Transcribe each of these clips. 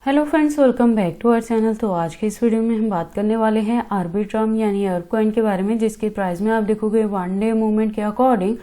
Hello friends, welcome back to our channel. तो आज के इस वीडियो में हम बात करने वाले हैं आर्बिट्रम यानी अर्ब कॉइन के बारे में, जिसकी प्राइस में आप देखोगे वन डे मूवमेंट के अकॉर्डिंग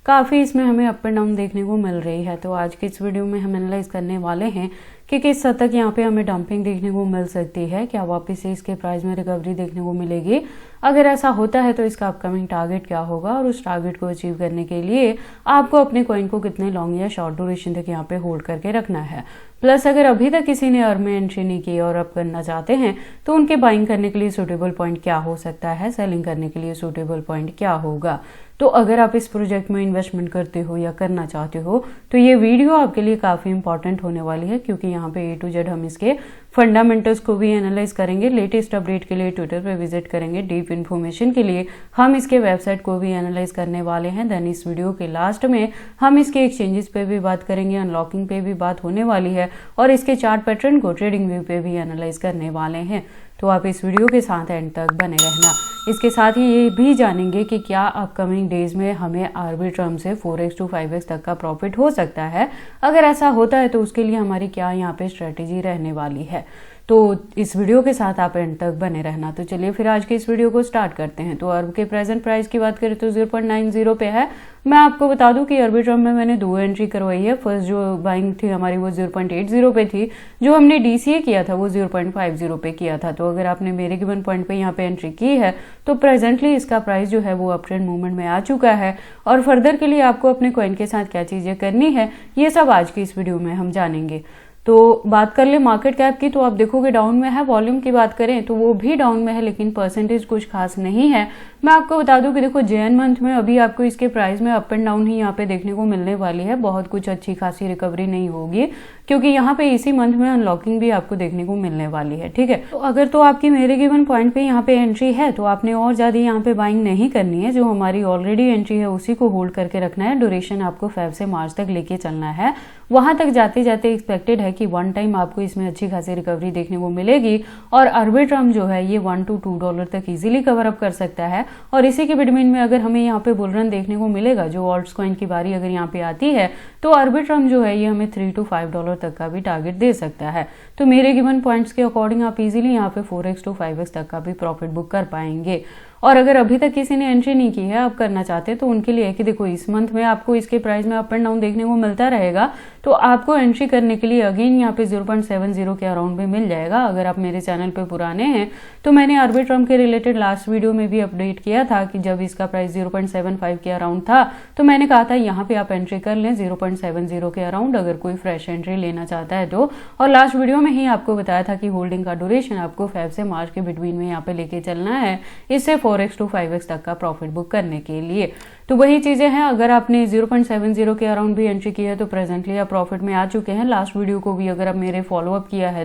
काफ़ी इसमें हमें अप एंड डाउन देखने को मिल रही है। तो आज के इस वीडियो में हम एनालाइज करने वाले हैं कि किस हद तक यहाँ पे हमें डंपिंग देखने को मिल सकती है, क्या वापस से इसके प्राइस में रिकवरी देखने को मिलेगी। अगर ऐसा होता है तो इसका अपकमिंग टारगेट क्या होगा और उस टारगेट को अचीव करने के लिए आपको अपने कॉइन को कितने लॉन्ग या शॉर्ट ड्यूरेशन तक यहाँ पे होल्ड करके रखना है। प्लस अगर अभी तक किसी ने अर्ब में एंट्री नहीं की और अप करना चाहते हैं तो उनके बाइंग करने के लिए सूटेबल पॉइंट क्या हो सकता है, सेलिंग करने के लिए सूटेबल पॉइंट क्या होगा। तो अगर आप इस प्रोजेक्ट में इन्वेस्टमेंट करते हो या करना चाहते हो तो ये वीडियो आपके लिए काफ़ी इंपॉर्टेंट होने वाली है, क्योंकि यहाँ पे A to Z हम इसके फंडामेंटल्स को भी एनालाइज करेंगे। लेटेस्ट अपडेट के लिए ट्विटर पे विजिट करेंगे, डीप इन्फॉर्मेशन के लिए हम इसके वेबसाइट को भी एनालाइज करने वाले हैं। देन इस वीडियो के लास्ट में हम इसके एक्सचेंजेस पे भी बात करेंगे, अनलॉकिंग पे भी बात होने वाली है और इसके चार्ट पैटर्न को ट्रेडिंग व्यू पे भी एनालाइज करने वाले हैं। तो आप इस वीडियो के साथ एंड तक बने रहना। इसके साथ ही ये भी जानेंगे कि क्या अपकमिंग डेज में हमें आर्बिट्रम से 4x to 5x तक का प्रॉफिट हो सकता है। अगर ऐसा होता है तो उसके लिए हमारी क्या यहाँ पे स्ट्रेटेजी रहने वाली है। तो इस वीडियो के साथ आप एंड तक बने रहना। तो चलिए फिर आज के इस वीडियो को स्टार्ट करते हैं। तो अर्ब के प्रेजेंट प्राइस की बात करें तो 0.90 पे है। मैं आपको बता दूं कि आर्बिट्रम में मैंने 2 एंट्री करवाई है। फर्स्ट जो बाइंग थी हमारी वो 0.80 पे थी, जो हमने DCA किया था वो 0.50 पे किया था। तो अगर आपने मेरे गिवन पॉइंट पे यहाँ पे एंट्री की है तो प्रेजेंटली इसका प्राइस जो है वो अप ट्रेंड मूवमेंट में आ चुका है और फर्दर के लिए आपको अपने कॉइन के साथ क्या चीजें करनी है ये सब आज की इस वीडियो में हम जानेंगे। तो बात कर ले मार्केट कैप की, तो आप देखोगे डाउन में है। वॉल्यूम की बात करें तो वो भी डाउन में है, लेकिन परसेंटेज कुछ खास नहीं है। मैं आपको बता दूं कि देखो जैन मंथ में अभी आपको इसके प्राइस में अप एंड डाउन ही यहाँ पे देखने को मिलने वाली है। बहुत कुछ अच्छी खासी रिकवरी नहीं होगी, क्योंकि यहाँ पे इसी मंथ में अनलॉकिंग भी आपको देखने को मिलने वाली है। ठीक है, तो अगर तो आपकी मेरे गिवन पॉइंट पे यहाँ पे एंट्री है तो आपने और ज्यादा यहाँ पे बाइंग नहीं करनी है। जो हमारी ऑलरेडी एंट्री है उसी को होल्ड करके रखना है। ड्यूरेशन आपको फेब से मार्च तक लेके चलना है। वहां तक जाते जाते एक्सपेक्टेड है कि वन टाइम आपको इसमें अच्छी खासी रिकवरी देखने को मिलेगी और आर्बिट्रम जो है ये $1 to $2 तक इजीली कवर अप कर सकता है। और इसी के बिटवीन में अगर हमें यहाँ पे बुल रन देखने को मिलेगा, जो ऑल्ट्स कॉइन की बारी अगर यहाँ पे आती है तो आर्बिट्रम जो है ये हमें $3 to $5 तक का भी टारगेट दे सकता है। तो मेरे गिवन पॉइंट्स के अकॉर्डिंग आप इजीली यहाँ पे 4x to 5x तक का भी प्रॉफिट बुक कर पाएंगे। और अगर अभी तक किसी ने एंट्री नहीं की है, आप करना चाहते हैं, तो उनके लिए है कि देखो इस मंथ में आपको इसके प्राइस में अप एंड डाउन देखने को मिलता रहेगा। तो आपको एंट्री करने के लिए अगेन यहाँ पे 0.70 के अराउंड में मिल जाएगा। अगर आप मेरे चैनल पे पुराने हैं तो मैंने आर्बिट्रम के रिलेटेड लास्ट वीडियो में भी अपडेट किया था कि जब इसका प्राइस 0.75 के अराउंड था तो मैंने कहा था यहाँ पे आप एंट्री कर लें 0.70 के अराउंड, अगर कोई फ्रेश एंट्री लेना चाहता है तो। और लास्ट वीडियो में ही आपको बताया था कि होल्डिंग का ड्यूरेशन आपको फेब से मार्च के बिटवीन में यहाँ पे लेके चलना है, इससे 4x to 5x तक का प्रॉफिट बुक करने के लिए। तो वही चीजें हैं। अगर आपने 0.70 के अराउंड भी एंट्री की है तो प्रेजेंटली आप प्रॉफिट में आ चुके हैं। लास्ट वीडियो को भी अगर आप मेरे फॉलोअप किया है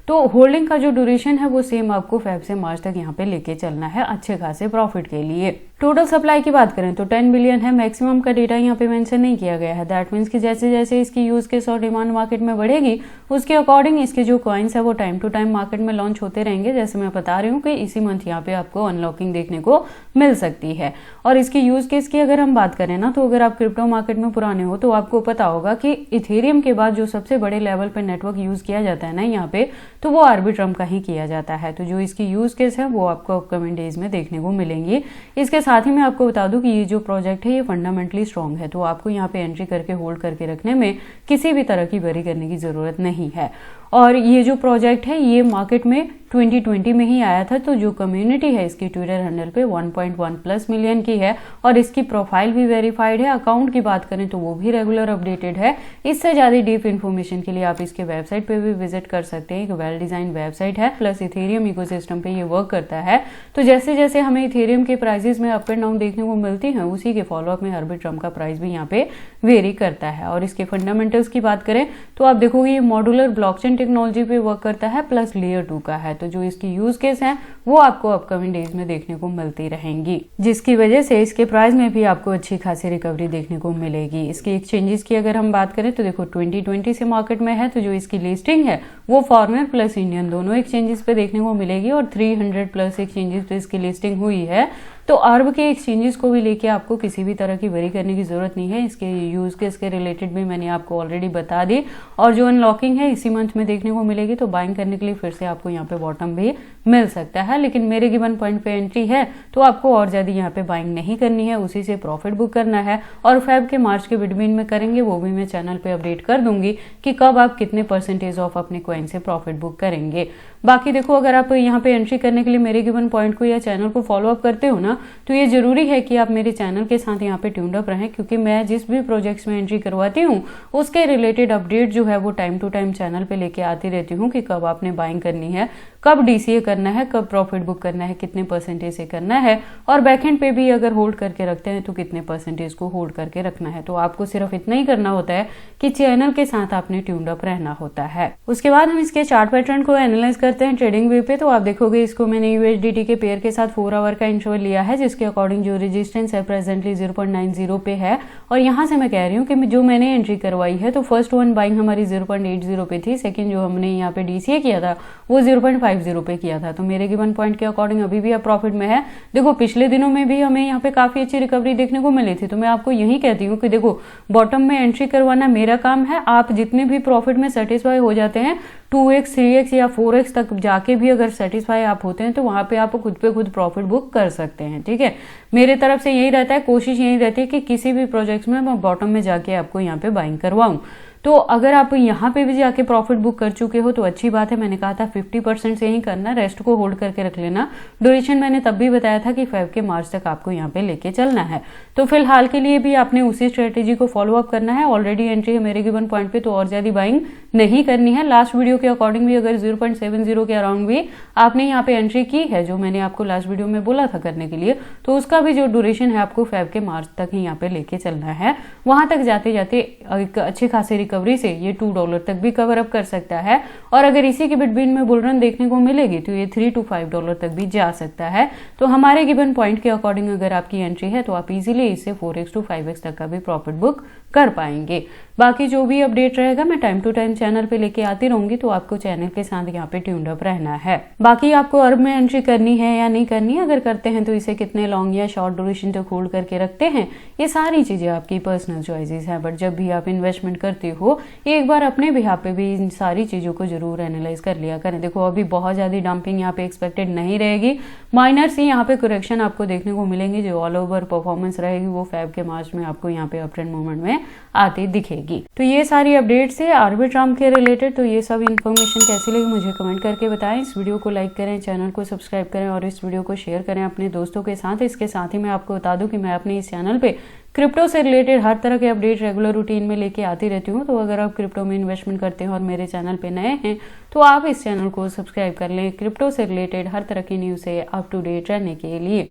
तो होल्डिंग का जो ड्यूरेशन है वो सेम आपको फेब से मार्च तक यहाँ पे लेके चलना है अच्छे खासे प्रॉफिट के लिए। टोटल सप्लाई की बात करें तो 10 बिलियन है। मैक्सिमम का डेटा यहाँ पे मेंशन नहीं किया गया है। दैट मीन्स कि जैसे जैसे इसकी यूज केस और डिमांड मार्केट में बढ़ेगी उसके अकॉर्डिंग इसके जो कॉइन्स है वो टाइम टू टाइम मार्केट में लॉन्च होते रहेंगे। जैसे मैं बता रही हूँ कि इसी मंथ यहाँ पे आपको अनलॉकिंग देखने को मिल सकती है। और इसकी यूज केस की अगर हम बात करें ना, तो अगर आप क्रिप्टो मार्केट में पुराने हो तो आपको पता होगा कि इथेरियम के बाद जो सबसे बड़े लेवल पे नेटवर्क यूज किया जाता है ना यहाँ पे, तो वो आर्बिट्रम का ही किया जाता है। तो जो इसकी यूज केस है वो आपको अपकमिंग डेज में देखने को मिलेंगी। इसके साथ ही मैं आपको बता दूं कि ये जो प्रोजेक्ट है ये फंडामेंटली स्ट्रांग है, तो आपको यहाँ पे एंट्री करके होल्ड करके रखने में किसी भी तरह की वरी करने की जरूरत नहीं है। और ये जो प्रोजेक्ट है ये मार्केट में 2020 में ही आया था। तो जो कम्युनिटी है इसकी ट्विटर हैंडल पे 1.1+ मिलियन की है और इसकी प्रोफाइल भी वेरीफाइड है। अकाउंट की बात करें तो वो भी रेगुलर अपडेटेड है। इससे ज्यादा डीप इन्फॉर्मेशन के लिए आप इसके वेबसाइट पे भी विजिट कर सकते हैं। एक वेल डिजाइन वेबसाइट है, प्लस इथेरियम इकोसिस्टम पे ये वर्क करता है। तो जैसे जैसे हमें इथेरियम के प्राइसेस में अप एंड डाउन देखने को मिलती है उसी के फॉलोअप में आर्बिट्रम का प्राइस भी यहाँ पे वेरी करता है। और इसके फंडामेंटल्स की बात करें तो आप देखोगे ये मॉड्यूलर ब्लॉकचेन टेक्नोलॉजी पे वर्क करता है, प्लस लेयर 2 का है। तो जो इसकी यूज केस है वो आपको अपकमिंग डेज में देखने को मिलती रहेंगी, जिसकी वजह से इसके प्राइस में भी आपको अच्छी खासी रिकवरी देखने को मिलेगी। इसके एक्सचेंजेस की अगर हम बात करें तो देखो 2020 से मार्केट में है। तो जो इसकी लिस्टिंग है वो फॉरेनर प्लस इंडियन दोनों एक्सचेंजेस पे देखने को मिलेगी और 300+ एक्सचेंजेस पे इसकी लिस्टिंग हुई है। तो आर्ब के एक्सचेंजेस को भी लेके आपको किसी भी तरह की वरी करने की जरूरत नहीं है। इसके यूज केस के रिलेटेड भी मैंने आपको ऑलरेडी बता दी, और जो अनलॉकिंग है इसी मंथ में देखने को मिलेगी, तो बाइंग करने के लिए फिर से आपको यहाँ पे बॉटम भी मिल सकता है। लेकिन मेरे गिवन पॉइंट पे एंट्री है तो आपको और ज्यादा यहाँ पे बाइंग नहीं करनी है, उसी से प्रॉफिट बुक करना है। और फेब के मार्च के बिटवीन में करेंगे, वो भी मैं चैनल पे अपडेट कर दूंगी कि कब आप कितने परसेंटेज ऑफ अपने कॉइन से प्रॉफिट बुक करेंगे। बाकी देखो, अगर आप यहाँ पे एंट्री करने के लिए मेरे गिवन पॉइंट को या चैनल को फॉलो अप करते हो ना, तो ये जरूरी है कि आप मेरे चैनल के साथ यहाँ पे ट्यून्ड अप रहें, क्योंकि मैं जिस भी प्रोजेक्ट्स में एंट्री करवाती हूँ उसके रिलेटेड अपडेट जो है वो टाइम टू टाइम चैनल पे लेके आती रहती हूँ कि कब आपने बाइंग करनी है, कब डीसीए करना है, कब प्रॉफिट बुक करना है, कितने परसेंटेज से करना है, और बैकएंड पे भी अगर होल्ड करके रखते हैं तो कितने परसेंटेज को होल्ड करके रखना है। तो आपको सिर्फ इतना ही करना होता है कि चैनल के साथ आपने ट्यून्ड अप रहना होता है। उसके बाद हम इसके चार्ट पैटर्न को एनालाइज करते हैं ट्रेडिंग व्यू पे। तो आप देखोगे इसको मैंने यूएसडीटी के पेयर के साथ 4 आवर का इंटरवल लिया है, जिसके अकॉर्डिंग जो रेजिस्टेंस है प्रेजेंटली 0.90 पे है। और यहाँ से मैं कह रही हूँ कि जो मैंने एंट्री करवाई है, तो फर्स्ट वन बाइंग हमारी 0.80 पे थी, सेकंड जो हमने यहाँ पे डीसीए किया था वो 0.50 पे किया था। तो मेरे गिवन पॉइंट के अकॉर्डिंग अभी भी आप प्रॉफिट में है। देखो पिछले दिनों में भी हमें यहाँ पे काफी अच्छी रिकवरी देखने को मिली थी, तो मैं आपको यही कहती हूँ कि देखो बॉटम में एंट्री करवाना मेरा काम है। आप जितने भी प्रॉफिट में सेटिस्फाई हो जाते हैं, 2x 3x या 4x तक जाके भी अगर सेटिस्फाई आप होते हैं, तो वहां पे आप खुद पे खुद प्रॉफिट बुक कर सकते हैं। ठीक है, मेरे तरफ से यही रहता है, कोशिश यही रहती है कि किसी भी प्रोजेक्ट में मैं बॉटम में जाके आपको यहाँ पे बाइंग करवाऊं। तो अगर आप यहाँ पे भी जाके प्रॉफिट बुक कर चुके हो तो अच्छी बात है। मैंने कहा था 50% से ही करना, रेस्ट को होल्ड करके रख लेना। ड्यूरेशन मैंने तब भी बताया था कि फेब के मार्च तक आपको यहाँ पे लेके चलना है। तो फिलहाल के लिए भी आपने उसी स्ट्रेटेजी को फॉलो अप करना है। ऑलरेडी एंट्री है मेरे गिवन पॉइंट पे, तो और ज्यादा बाइंग नहीं करनी है। लास्ट वीडियो के अकॉर्डिंग भी अगर 0.70 के अराउंड भी आपने यहाँ पे एंट्री की है, जो मैंने आपको लास्ट वीडियो में बोला था करने के लिए, तो उसका भी जो ड्यूरेशन है आपको फेब के मार्च तक ही यहाँ पे लेके चलना है। वहां तक जाते जाते एक अच्छी खासी रिकवरी से ये $2 तक भी कवर अप कर सकता है। और अगर इसी के बिटवीन में बुल रन देखने को मिलेगी तो ये $3 to $5 तक भी जा सकता है। तो हमारे गिवन पॉइंट के अकॉर्डिंग अगर आपकी एंट्री है तो आप इजीली इससे 4x to 5x तक का भी प्रॉफिट बुक कर पाएंगे। बाकी जो भी अपडेट रहेगा मैं टाइम टू टाइम चैनल पे लेके आती रहूंगी, तो आपको चैनल के साथ यहाँ पे ट्यून्ड अप रहना है। बाकी आपको अर्ब में एंट्री करनी है या नहीं करनी है, अगर करते हैं तो इसे कितने लॉन्ग या शॉर्ट ड्यूरेशन तक होल्ड करके रखते हैं, ये सारी चीजें आपकी पर्सनल चॉइसेस हैं। बट जब भी आप इन्वेस्टमेंट करते हो, एक बार अपने बिहाफ पे भी इन सारी चीजों को जरूर एनालाइज कर लिया करें। देखो अभी बहुत ज्यादा डंपिंग यहाँ पे एक्सपेक्टेड नहीं रहेगी, माइनर सी यहाँ पे करेक्शन आपको देखने को मिलेंगे। जो ऑल ओवर परफॉर्मेंस रहेगी वो फेब के मार्च में आपको यहाँ पे अप ट्रेंड मूवमेंट में आती दिखेगी। तो ये सारी अपडेट्स है आर्बिट्राम के रिलेटेड। तो ये सब इन्फॉर्मेशन कैसी लगी मुझे कमेंट करके बताएं। इस वीडियो को लाइक करें, चैनल को सब्सक्राइब करें और इस वीडियो को शेयर करें अपने दोस्तों के साथ। इसके साथ ही मैं आपको बता दूं कि मैं अपने इस चैनल पे क्रिप्टो से रिलेटेड हर तरह के अपडेट रेगुलर रूटीन में लेके आती रहती हूँ। तो अगर आप क्रिप्टो में इन्वेस्टमेंट करते हैं और मेरे चैनल पे नए हैं तो आप इस चैनल को सब्सक्राइब कर लें क्रिप्टो से रिलेटेड हर तरह की न्यूज़ से अप टू डेट रहने के लिए।